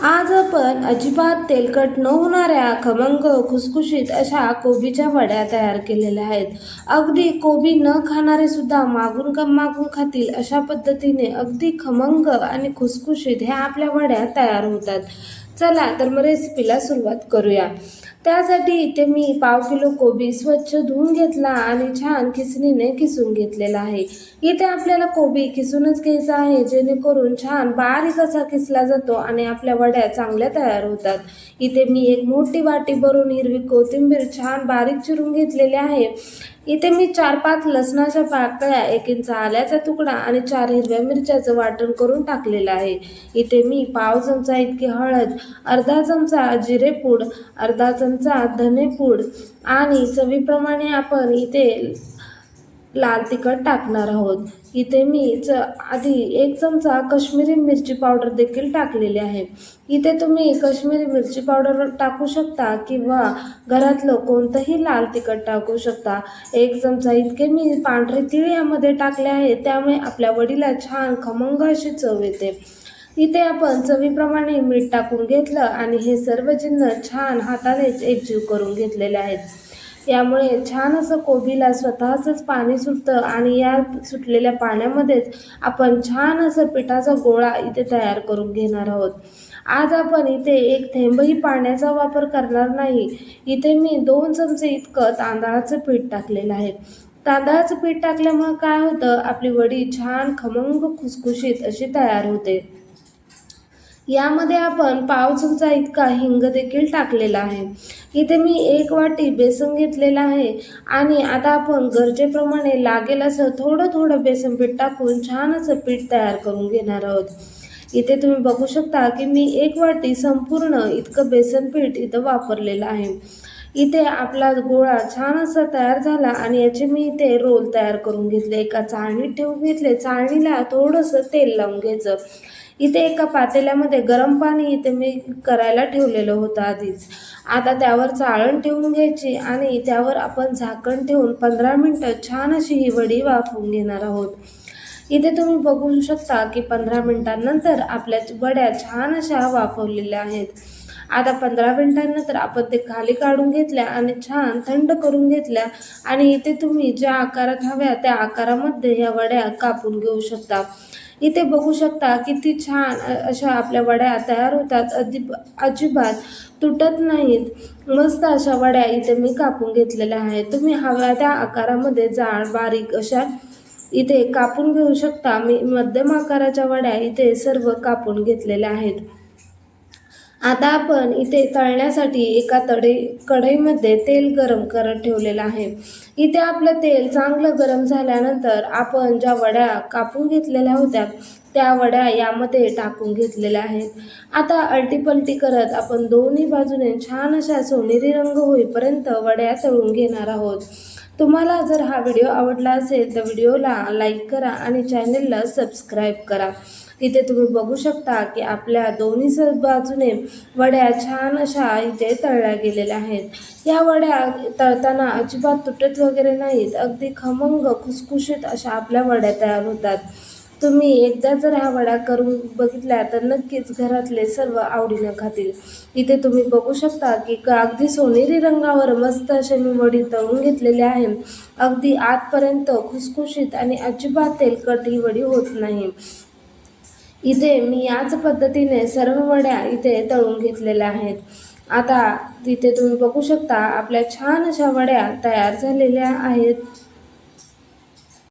आज आपण अजिबात तेलकट न होणाऱ्या खमंग खुसखुशीत अशा कोबीच्या वड्या तयार केलेल्या आहेत. अगदी कोबी न खाणारे सुद्धा मागून खातील अशा पद्धतीने अगदी खमंग आणि खुसखुशीत ह्या आपल्या वड्या तयार होतात. चला तर मग रेसिपीला सुरुवात करूया. त्यासाठी इथे मी 1/2 किलो कोबी स्वच्छ धुवून घेतला आणि छान खिसणीने किसून घेतलेला आहे. इथे आपल्याला कोबी किसूनच घ्यायचा आहे, जेणेकरून छान बारीक असा किसला जातो आणि आपल्या वड्या चांगल्या तयार होतात. इथे मी एक मोठी वाटी भरून हिरवी कोथिंबीर छान बारीक चिरून घेतलेली आहे. इथे मी 4-5 लसणाच्या पाकळ्या, 1 इंच आल्याचा तुकडा आणि 4 हिरव्या मिरच्याचं वाटण करून टाकलेलं आहे. इथे मी पाव चमचा इतकी हळद, अर्धा चमचा जिरेपूड, अर्धा चमचा धनेपूड आणि चवीप्रमाणे आपण इथे लाल तिखट टाकणार आहोत. इथे मी आधी 1 चमचा काश्मीरी मिरची पावडर देखील टाकलेली आहे. इथे तुम्ही काश्मीरी मिरची पावडर टाकू शकता किंवा घरातलं कोणतंही लाल तिखट टाकू शकता. 1 चमचा इतके मी पांढरे तीळ यामध्ये टाकले आहे, त्यामुळे आपल्या वडीला छान खमंग अशी चव येते. इथे आपण चवीप्रमाणे मीठ टाकून घेतलं आणि हे सर्व जिन्नस छान हातानेच एकजीव करून घेतलेले आहेत. यामुळे छान असं कोबीला स्वतःचंच पाणी सुटतं आणि या सुटलेल्या पाण्यामध्येच आपण छान असं पिठाचा गोळा इथे तयार करून घेणार आहोत. आज आपण इथे एक थेंबही पाण्याचा वापर करणार नाही. इथे मी 2 चमचे इतकं तांदळाचं पीठ टाकलेलं आहे. तांदळाचं पीठ टाकल्यामुळे काय होतं, आपली वडी छान खमंग खुसखुशीत अशी तयार होते. यामध्ये आपण पाव चमचा इतका हिंग देखील टाकलेला आहे. इथे मी 1 वाटी बेसन घेतलेला आहे आणि आता आपण गरजेप्रमाणे लागेल असं थोडं थोडं बेसन पीठ टाकून छान असं पीठ तयार करून घेणार आहोत. इथे तुम्ही बघू शकता की मी 1 वाटी संपूर्ण इतकं बेसन पीठ इथं वापरलेलं आहे. इथे आपला गोळा छान असा तयार झाला आणि याचे मी इथे रोल तयार करून घेतले. एका चाळणीत ठेवून घेतले. चाळणीला थोडंसं तेल लावून घ्यायचं. इथे एका पातेल्यामध्ये गरम पाणी इथे मी करायला ठेवलेलं होतं आधीच. आता त्यावर चाळण ठेवून घ्यायची आणि त्यावर आपण झाकण ठेवून 15 मिनटं छान अशी ही वडी वाफवून घेणार आहोत. इथे तुम्ही बघू शकता की 15 मिनिटांनंतर आपल्या वड्या छान अशा वाफवलेल्या आहेत. आता 15 मिनिटांनंतर आपण ते खाली काढून घेतल्या आणि छान थंड करून घेतल्या आणि इथे तुम्ही ज्या आकारात हव्या त्या आकारामध्ये ह्या वड्या कापून घेऊ शकता. इथे बघू शकता किती छान अशा आपल्या वड्या तयार होतात. अजिबात तुटत नाहीत. मस्त अशा वड्या इथे मी कापून घेतलेल्या आहेत. तुम्ही हव्या त्या आकारामध्ये जाड बारीक अशा इथे कापून घेऊ शकता. मी मध्यम आकाराच्या वड्या इथे सर्व कापून घेतलेल्या आहेत. आता आपण इथे तळण्यासाठी एका कढईमध्ये तेल गरम करत ठेवलेलं आहे. इथे आपलं तेल चांगलं गरम झाल्यानंतर आपण ज्या वड्या कापून घेतलेल्या होत्या त्या वड्या यामध्ये टाकून घेतलेल्या आहेत. आता अलटीपलटी करत आपण दोन्ही बाजूने छान अशा सोनेरी रंग होईपर्यंत वड्या तळून घेणार आहोत. तुम्हाला जर हा व्हिडिओ आवडला असेल तर व्हिडिओला लाईक करा आणि चॅनलला सबस्क्राईब करा. इथे तुम्ही बघू शकता की आपल्या दोन्ही बाजूने वड्या छान अशा इथे तळल्या गेलेल्या आहेत. या वड्या तळताना अजिबात तुटत वगैरे नाहीत. अगदी खमंग खुसखुशीत अशा आपल्या वड्या तयार होतात. तुम्ही एकदा जर ह्या वड्या करून बघितल्या तर नक्कीच घरातले सर्व आवडीनं खातील. इथे तुम्ही बघू शकता की अगदी सोनेरी रंगावर मस्त अशी मी वडी तळून घेतलेली आहे. अगदी आतपर्यंत खुसखुशीत आणि अजिबात तेलकट ही वडी होत नाही. इथे मी याच पद्धतीने सर्व वड्या इथे तळून घेतलेल्या आहेत. आता इथे तुम्ही बघू शकता आपल्या छान अशा वड्या तयार झालेल्या आहेत.